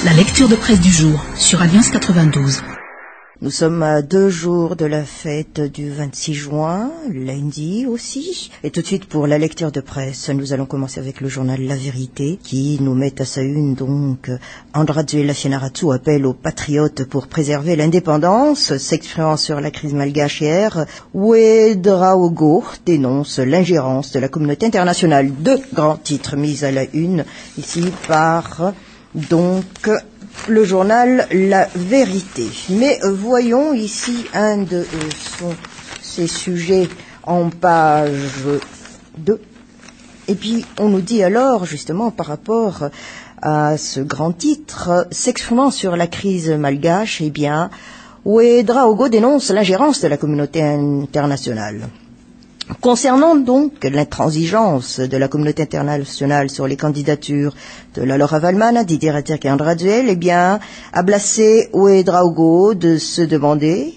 La lecture de presse du jour sur Alliance 92. Nous sommes à 2 jours de la fête du 26 juin, lundi aussi. Et tout de suite pour la lecture de presse, nous allons commencer avec le journal La Vérité qui nous met à sa une donc Andrazuela Fianarantsoa appelle aux patriotes pour préserver l'indépendance, s'exprimant sur la crise malgache hier. Ouédraogo dénonce l'ingérence de la communauté internationale. 2 grands titres mis à la une ici par donc le journal La Vérité. Mais voyons ici un de ces sujets en page 2. Et puis on nous dit alors justement par rapport à ce grand titre, s'exprimant sur la crise malgache, eh bien, Ouédraogo dénonce l'ingérence de la communauté internationale. Concernant donc l'intransigeance de la communauté internationale sur les candidatures de la Laura Valman, Didier Rattierck et Andrazuela, eh bien, a blasé Ouédraogo de se demander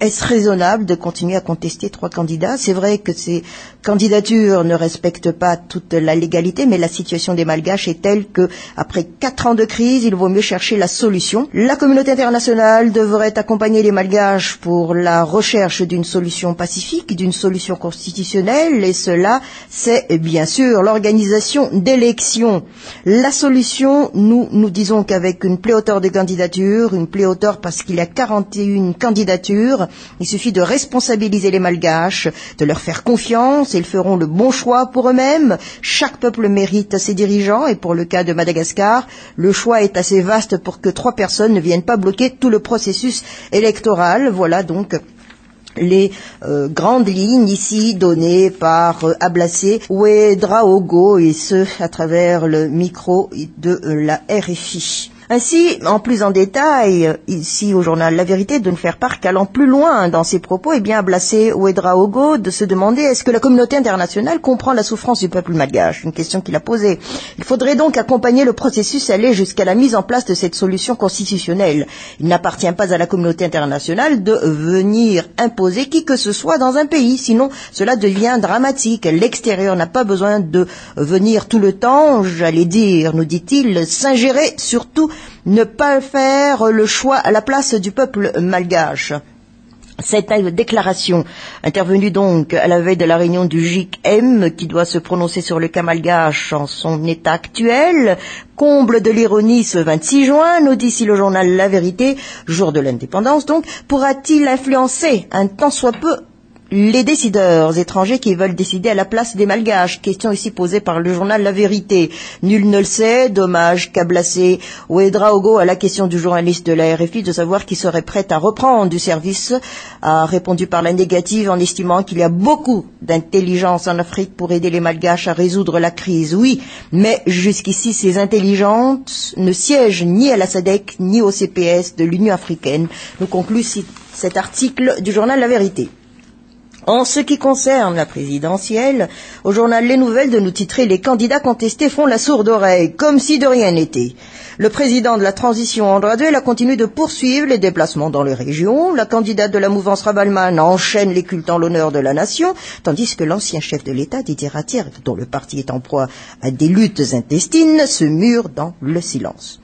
est-ce raisonnable de continuer à contester 3 candidats? C'est vrai que ces candidatures ne respectent pas toute la légalité, mais la situation des Malgaches est telle que, après 4 ans de crise, il vaut mieux chercher la solution. La communauté internationale devrait accompagner les Malgaches pour la recherche d'une solution pacifique, d'une solution constitutionnelle, et cela, c'est bien sûr l'organisation d'élections. La solution, nous disons qu'avec une pléthore de candidatures, une pléthore parce qu'il y a 41 candidatures, il suffit de responsabiliser les Malgaches, de leur faire confiance, et ils feront le bon choix pour eux-mêmes. Chaque peuple mérite ses dirigeants, et pour le cas de Madagascar, le choix est assez vaste pour que 3 personnes ne viennent pas bloquer tout le processus électoral. Voilà donc les grandes lignes ici données par Ablassé Ouédraogo, et ce à travers le micro de la RFI. Ainsi, en plus en détail, ici au journal La Vérité, de ne faire part qu'allant plus loin dans ses propos, eh bien, Ablassé Ouédraogo de se demander est-ce que la communauté internationale comprend la souffrance du peuple malgache? Une question qu'il a posée. Il faudrait donc accompagner le processus, aller jusqu'à la mise en place de cette solution constitutionnelle. Il n'appartient pas à la communauté internationale de venir imposer qui que ce soit dans un pays, sinon cela devient dramatique. L'extérieur n'a pas besoin de venir tout le temps, j'allais dire, nous dit-il, s'ingérer surtout ne pas faire le choix à la place du peuple malgache. Cette déclaration, intervenue donc à la veille de la réunion du GIC-M, qui doit se prononcer sur le cas malgache en son état actuel, comble de l'ironie ce 26 juin, nous dit ici le journal La Vérité, jour de l'indépendance donc, pourra-t-il influencer un tant soit peu les décideurs étrangers qui veulent décider à la place des Malgaches? Question ici posée par le journal La Vérité. Nul ne le sait, dommage qu'Ablassé Ouédraogo à la question du journaliste de la RFI de savoir qui serait prêt à reprendre du service, a répondu par la négative en estimant qu'il y a beaucoup d'intelligence en Afrique pour aider les Malgaches à résoudre la crise. Oui, mais jusqu'ici ces intelligences ne siègent ni à la SADC ni au CPS de l'Union africaine, nous conclut cet article du journal La Vérité. En ce qui concerne la présidentielle, au journal Les Nouvelles de nous titrer « Les candidats contestés font la sourde oreille », comme si de rien n'était. Le président de la transition, Andrazuela, continue de poursuivre les déplacements dans les régions. La candidate de la mouvance Rabalman enchaîne les cultes en l'honneur de la nation, tandis que l'ancien chef de l'État, Didier Rattierck, dont le parti est en proie à des luttes intestines, se mure dans le silence.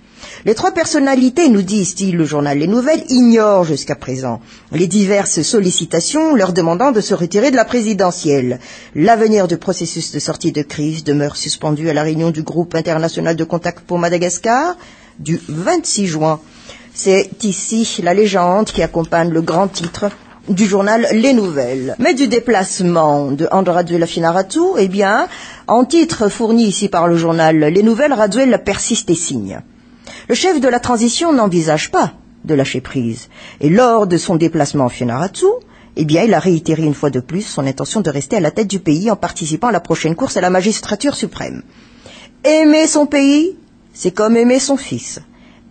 Les 3 personnalités, nous dit ici le journal Les Nouvelles, ignorent jusqu'à présent les diverses sollicitations leur demandant de se retirer de la présidentielle. L'avenir du processus de sortie de crise demeure suspendu à la réunion du groupe international de contact pour Madagascar du 26 juin. C'est ici la légende qui accompagne le grand titre du journal Les Nouvelles. Mais du déplacement de Andrazuela Fianarantsoa, eh bien, en titre fourni ici par le journal Les Nouvelles, Rattierck persiste et signe. Le chef de la transition n'envisage pas de lâcher prise. Et lors de son déplacement en Fianarantsoa, eh bien, il a réitéré une fois de plus son intention de rester à la tête du pays en participant à la prochaine course à la magistrature suprême. Aimer son pays, c'est comme aimer son fils.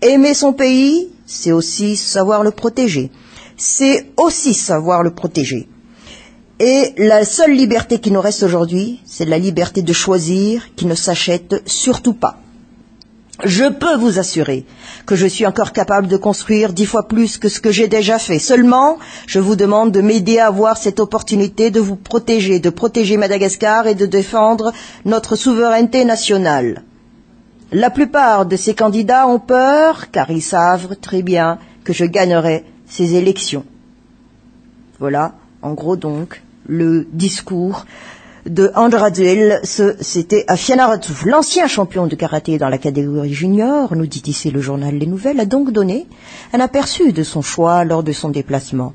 Aimer son pays, c'est aussi savoir le protéger. C'est aussi savoir le protéger. Et la seule liberté qui nous reste aujourd'hui, c'est la liberté de choisir, qui ne s'achète surtout pas. Je peux vous assurer que je suis encore capable de construire 10 fois plus que ce que j'ai déjà fait. Seulement, je vous demande de m'aider à avoir cette opportunité de vous protéger, de protéger Madagascar et de défendre notre souveraineté nationale. La plupart de ces candidats ont peur, car ils savent très bien que je gagnerai ces élections. Voilà, en gros donc, le discours de Andrade. C'était à Fianarantsoa. L'ancien champion de karaté dans la catégorie junior, nous dit ici le journal Les Nouvelles, a donc donné un aperçu de son choix lors de son déplacement.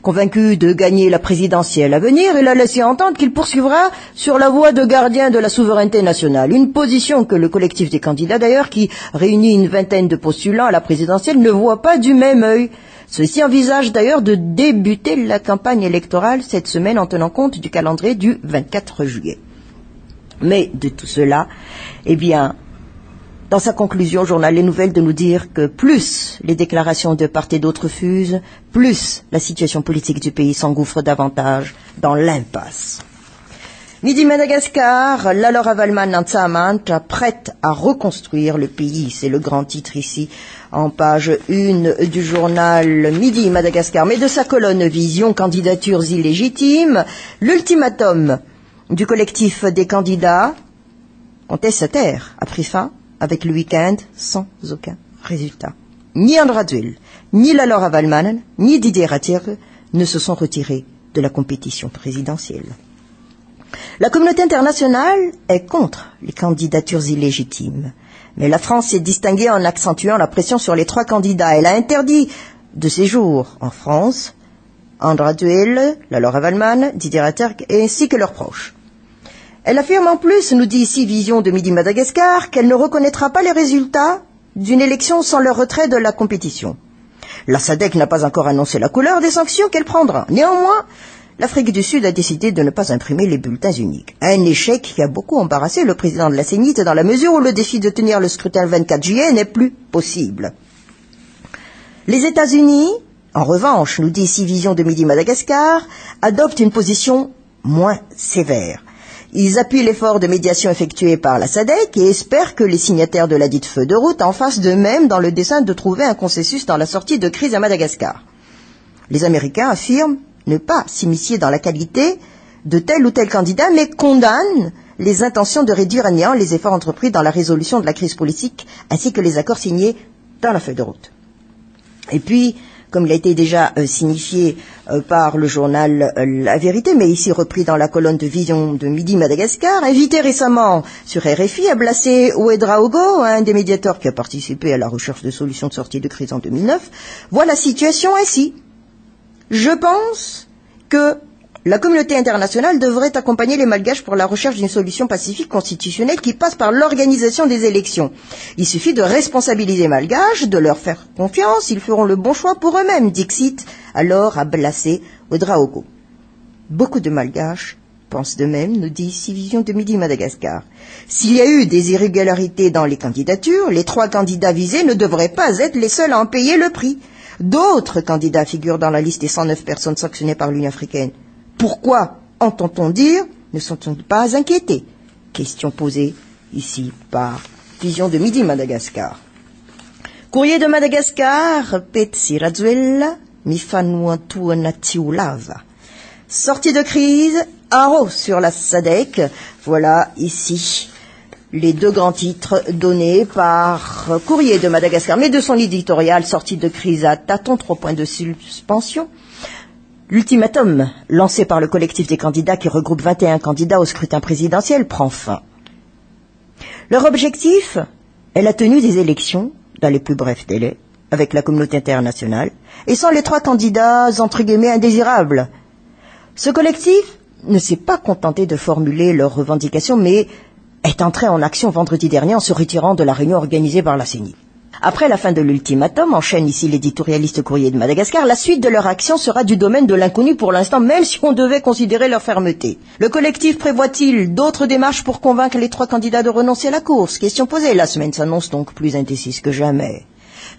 Convaincu de gagner la présidentielle à venir, il a laissé entendre qu'il poursuivra sur la voie de gardien de la souveraineté nationale. Une position que le collectif des candidats, d'ailleurs, qui réunit une vingtaine de postulants à la présidentielle, ne voit pas du même œil. Ceux-ci envisagent d'ailleurs de débuter la campagne électorale cette semaine en tenant compte du calendrier du 24 juillet. Mais de tout cela, eh bien, dans sa conclusion, journal Les Nouvelles de nous dire que plus les déclarations de part et d'autre fusent, plus la situation politique du pays s'engouffre davantage dans l'impasse. Midi Madagascar, la Laura Valman Nantsaamanta prête à reconstruire le pays. C'est le grand titre ici en page 1 du journal Midi Madagascar. Mais de sa colonne Vision, candidatures illégitimes, l'ultimatum du collectif des candidats contestataires a pris fin avec le week-end sans aucun résultat. Ni Andrade, ni la Laura Valman, ni Didier Ratir ne se sont retirés de la compétition présidentielle. La communauté internationale est contre les candidatures illégitimes. Mais la France s'est distinguée en accentuant la pression sur les 3 candidats. Elle a interdit de séjour en France Andrade, la Laura Valman, Didier Ratir ainsi que leurs proches. Elle affirme en plus, nous dit ici Vision de Midi Madagascar, qu'elle ne reconnaîtra pas les résultats d'une élection sans leur retrait de la compétition. La SADC n'a pas encore annoncé la couleur des sanctions qu'elle prendra. Néanmoins, l'Afrique du Sud a décidé de ne pas imprimer les bulletins uniques. Un échec qui a beaucoup embarrassé le président de la CENIT dans la mesure où le défi de tenir le scrutin le 24 juillet n'est plus possible. Les États-Unis, en revanche, nous dit ici Vision de Midi Madagascar, adoptent une position moins sévère. Ils appuient l'effort de médiation effectué par la SADC et espèrent que les signataires de la dite feuille de route en fassent de même dans le dessein de trouver un consensus dans la sortie de crise à Madagascar. Les Américains affirment ne pas s'immiscer dans la qualité de tel ou tel candidat, mais condamnent les intentions de réduire à néant les efforts entrepris dans la résolution de la crise politique, ainsi que les accords signés dans la feuille de route. Et puis, comme il a été déjà signifié par le journal La Vérité, mais ici repris dans la colonne de Vision de Midi Madagascar, invité récemment sur RFI à Blasé Ouedraogo, un des médiateurs qui a participé à la recherche de solutions de sortie de crise en 2009, voit la situation ainsi. Je pense que la communauté internationale devrait accompagner les Malgaches pour la recherche d'une solution pacifique constitutionnelle qui passe par l'organisation des élections. Il suffit de responsabiliser les Malgaches, de leur faire confiance, ils feront le bon choix pour eux-mêmes, dixit alors à Blasé Ouedraogo. Beaucoup de Malgaches pensent de même, nous dit ici Vision de Midi Madagascar. S'il y a eu des irrégularités dans les candidatures, les 3 candidats visés ne devraient pas être les seuls à en payer le prix. D'autres candidats figurent dans la liste des 109 personnes sanctionnées par l'Union africaine. Pourquoi, entend-on dire, ne sont-ils pas inquiétés? Question posée ici par Vision de Midi Madagascar. Courrier de Madagascar, Petsi Razuela, Mifanuantuana Tiulava. Sortie de crise, haro sur la SADC. Voilà ici les 2 grands titres donnés par Courrier de Madagascar, mais de son éditorial, sortie de crise à tâtons, 3 points de suspension. L'ultimatum lancé par le collectif des candidats qui regroupe 21 candidats au scrutin présidentiel prend fin. Leur objectif est la tenue des élections dans les plus brefs délais avec la communauté internationale et sans les 3 candidats entre guillemets indésirables. Ce collectif ne s'est pas contenté de formuler leurs revendications mais est entré en action vendredi dernier en se retirant de la réunion organisée par la CENI. Après la fin de l'ultimatum, enchaîne ici l'éditorialiste Courrier de Madagascar, la suite de leur action sera du domaine de l'inconnu pour l'instant, même si on devait considérer leur fermeté. Le collectif prévoit-il d'autres démarches pour convaincre les 3 candidats de renoncer à la course? Question posée, la semaine s'annonce donc plus indécise que jamais.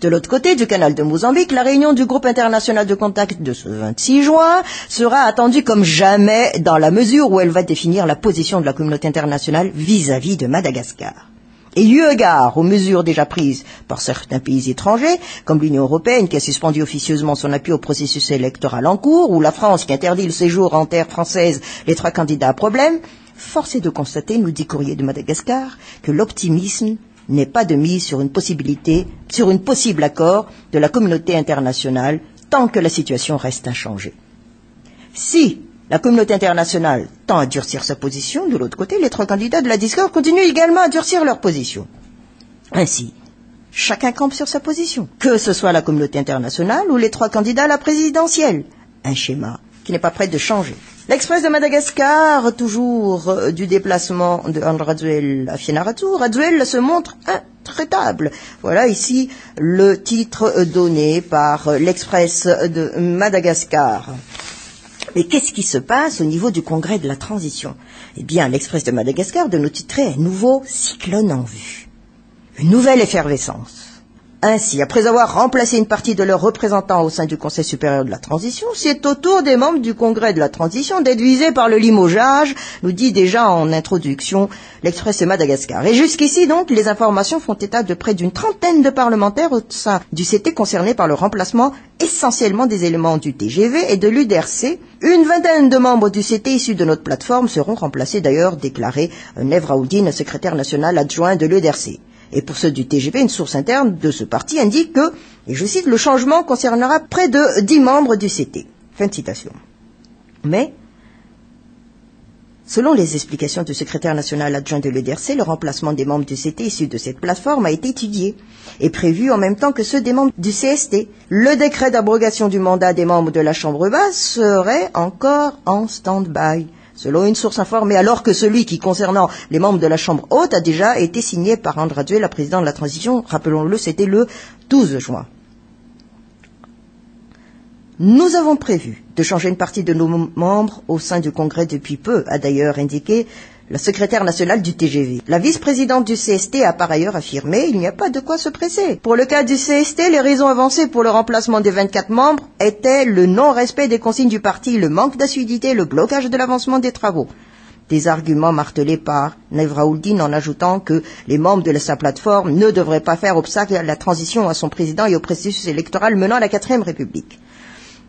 De l'autre côté du canal de Mozambique, la réunion du groupe international de contact de ce 26 juin sera attendue comme jamais dans la mesure où elle va définir la position de la communauté internationale vis-à-vis de Madagascar. Et eu égard aux mesures déjà prises par certains pays étrangers, comme l'Union européenne qui a suspendu officieusement son appui au processus électoral en cours, ou la France qui interdit le séjour en terre française les 3 candidats à problème, force est de constater, nous dit Courrier de Madagascar, que l'optimisme n'est pas de mise sur une possible accord de la communauté internationale tant que la situation reste inchangée. Si la communauté internationale tend à durcir sa position, de l'autre côté, les trois candidats de la discorde continuent également à durcir leur position. Ainsi, chacun campe sur sa position, que ce soit la communauté internationale ou les trois candidats à la présidentielle. Un schéma qui n'est pas prêt de changer. L'Express de Madagascar, toujours du déplacement de Andrazuel à Fianarantsoa, Razuel se montre intraitable. Voilà ici le titre donné par l'Express de Madagascar. Mais qu'est-ce qui se passe au niveau du congrès de la transition? Eh bien, l'Express de Madagascar de nous titrer un nouveau cyclone en vue. Une nouvelle effervescence. Ainsi, après avoir remplacé une partie de leurs représentants au sein du Conseil supérieur de la transition, c'est au tour des membres du Congrès de la transition d'être visés par le limogeage, nous dit déjà en introduction l'Express de Madagascar. Et jusqu'ici, donc, les informations font état de près d'une trentaine de parlementaires au sein du CT concernés par le remplacement essentiellement des éléments du TGV et de l'UDRC. Une vingtaine de membres du CT issus de notre plateforme seront remplacés d'ailleurs, déclaré Nev Raoudine, secrétaire national adjoint de l'UDRC. Et pour ceux du TGV, une source interne de ce parti indique que, et je cite, le changement concernera près de 10 membres du CT. Fin de citation. Mais, selon les explications du secrétaire national adjoint de l'EDRC, le remplacement des membres du CT issus de cette plateforme a été étudié et prévu en même temps que ceux des membres du CST. Le décret d'abrogation du mandat des membres de la Chambre basse serait encore en stand-by, selon une source informée, alors que celui qui, concernant les membres de la Chambre haute, a déjà été signé par Andrazuel, la présidente de la transition. Rappelons-le, c'était le 12 juin. Nous avons prévu de changer une partie de nos membres au sein du Congrès depuis peu, a d'ailleurs indiqué la secrétaire nationale du TGV. La vice-présidente du CST a par ailleurs affirmé il n'y a pas de quoi se presser. Pour le cas du CST, les raisons avancées pour le remplacement des 24 membres étaient le non-respect des consignes du parti, le manque d'assiduité, le blocage de l'avancement des travaux. Des arguments martelés par Nev Raoudine en ajoutant que les membres de sa plateforme ne devraient pas faire obstacle à la transition à son président et au processus électoral menant à la 4e République.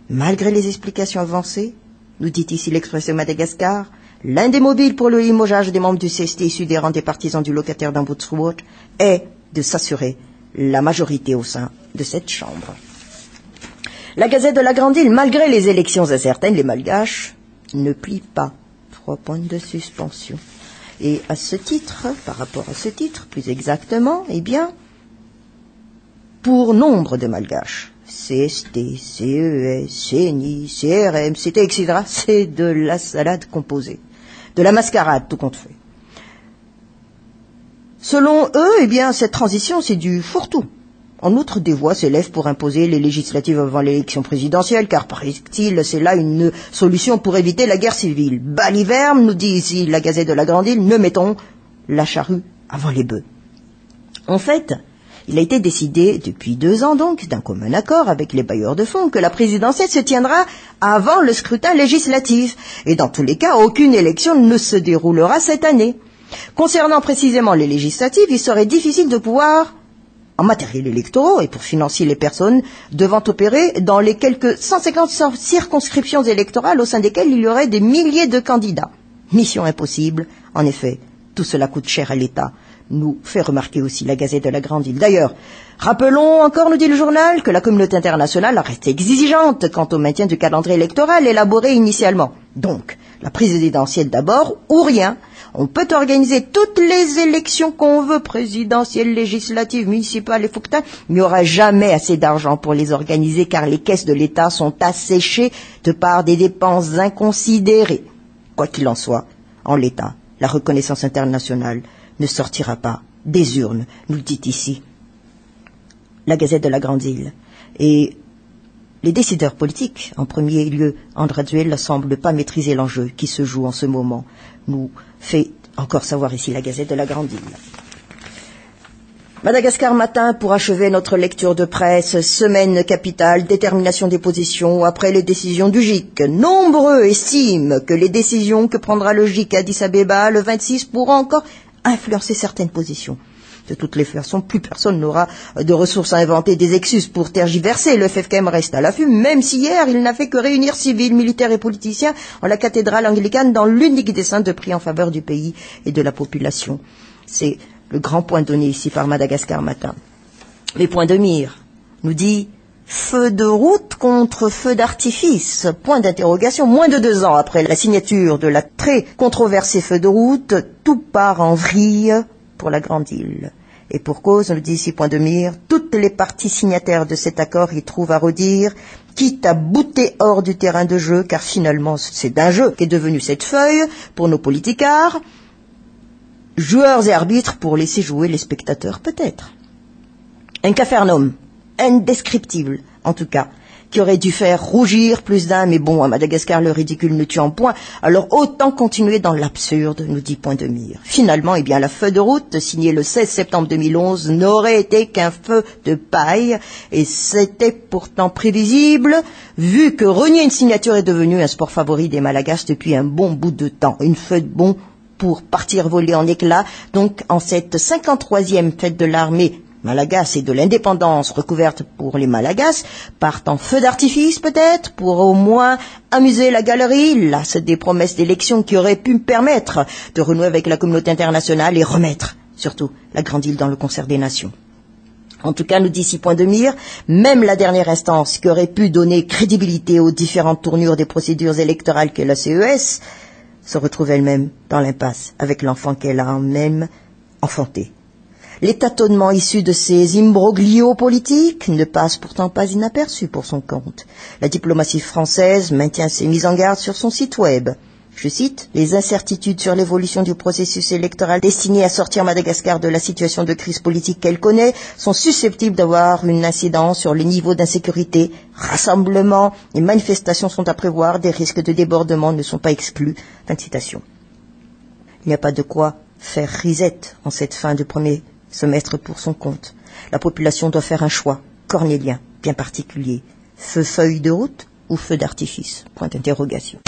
Malgré les explications avancées, nous dit ici l'Express de Madagascar, l'un des mobiles pour le limogeage des membres du CST issus des rangs des partisans du locataire d'Ambootswood est de s'assurer la majorité au sein de cette Chambre. La Gazette de la Grande Île, malgré les élections incertaines, les Malgaches ne plient pas. 3 points de suspension. Et à ce titre, par rapport à ce titre, plus exactement, eh bien, pour nombre de Malgaches, CST, CES, CNI, CRM, CT, etc., c'est de la salade composée. De la mascarade, tout compte fait. Selon eux, eh bien, cette transition, c'est du fourre-tout. En outre, des voix s'élèvent pour imposer les législatives avant l'élection présidentielle, car, paraît-il, c'est là une solution pour éviter la guerre civile. Baliverme, nous dit ici la Gazette de la Grande Île, ne mettons la charrue avant les bœufs. En fait, il a été décidé, depuis 2 ans donc, d'un commun accord avec les bailleurs de fonds, que la présidentielle se tiendra avant le scrutin législatif. Et dans tous les cas, aucune élection ne se déroulera cette année. Concernant précisément les législatives, il serait difficile de pouvoir, en matériel électoraux et pour financer les personnes devant opérer dans les quelques 150 circonscriptions électorales au sein desquelles il y aurait des milliers de candidats. Mission impossible, en effet, tout cela coûte cher à l'État, nous fait remarquer aussi la Gazette de la Grande Île. D'ailleurs, rappelons encore, nous dit le journal, que la communauté internationale reste exigeante quant au maintien du calendrier électoral élaboré initialement. Donc, la présidentielle d'abord, ou rien. On peut organiser toutes les élections qu'on veut, présidentielles, législatives, municipales et fouquetins. Il n'y aura jamais assez d'argent pour les organiser car les caisses de l'État sont asséchées de par des dépenses inconsidérées. Quoi qu'il en soit, en l'État, la reconnaissance internationale ne sortira pas des urnes, nous le dit ici la Gazette de la Grande Île. Et les décideurs politiques, en premier lieu, Andrazuel, ne semblent pas maîtriser l'enjeu qui se joue en ce moment, nous fait encore savoir ici la Gazette de la Grande Île. Madagascar Matin, pour achever notre lecture de presse, semaine capitale, détermination des positions après les décisions du GIC. Nombreux estiment que les décisions que prendra le GIC à Addis Abeba le 26 pourront encore influencer certaines positions. De toutes les façons, plus personne n'aura de ressources à inventer des excuses pour tergiverser. Le FFKM reste à l'affût, même si hier, il n'a fait que réunir civils, militaires et politiciens en la cathédrale anglicane dans l'unique dessein de prier en faveur du pays et de la population. C'est le grand point donné ici par Madagascar Matin. Les points de mire nous dit feu de route contre feu d'artifice, point d'interrogation. Moins de 2 ans après la signature de la très controversée feu de route, tout part en vrille pour la Grande Île. Et pour cause, on le dit ici, point de mire, toutes les parties signataires de cet accord y trouvent à redire, quitte à bouter hors du terrain de jeu, car finalement c'est d'un jeu qu'est devenue cette feuille pour nos politicards, joueurs et arbitres pour laisser jouer les spectateurs peut-être. Un capharnaüm indescriptible, en tout cas, qui aurait dû faire rougir plus d'un, mais bon, à Madagascar, le ridicule ne tue en point, alors autant continuer dans l'absurde, nous dit point de mire. Finalement, eh bien, la feuille de route, signée le 16 septembre 2011, n'aurait été qu'un feu de paille, et c'était pourtant prévisible, vu que renier une signature est devenu un sport favori des Malagasy depuis un bon bout de temps. Une feuille de bon pour partir voler en éclats, donc en cette 53e fête de l'armée Malagasy et de l'indépendance recouverte pour les Malagasy, partent en feu d'artifice peut-être, pour au moins amuser la galerie, lasse des promesses d'élections qui auraient pu me permettre de renouer avec la communauté internationale et remettre, surtout, la Grande Île dans le concert des nations. En tout cas, nous dit 6 points de mire, même la dernière instance qui aurait pu donner crédibilité aux différentes tournures des procédures électorales qu'est la CES, se retrouve elle-même dans l'impasse avec l'enfant qu'elle a même enfanté. Les tâtonnements issus de ces imbroglios politiques ne passent pourtant pas inaperçus pour son compte. La diplomatie française maintient ses mises en garde sur son site web. Je cite, « Les incertitudes sur l'évolution du processus électoral destiné à sortir Madagascar de la situation de crise politique qu'elle connaît sont susceptibles d'avoir une incidence sur le niveau d'insécurité. Rassemblements et manifestations sont à prévoir, des risques de débordement ne sont pas exclus. » Fin de citation. Il n'y a pas de quoi faire risette en cette fin de premier semestre pour son compte. La population doit faire un choix cornélien, bien particulier. Feu feuille de route ou feu d'artifice ? Point d'interrogation.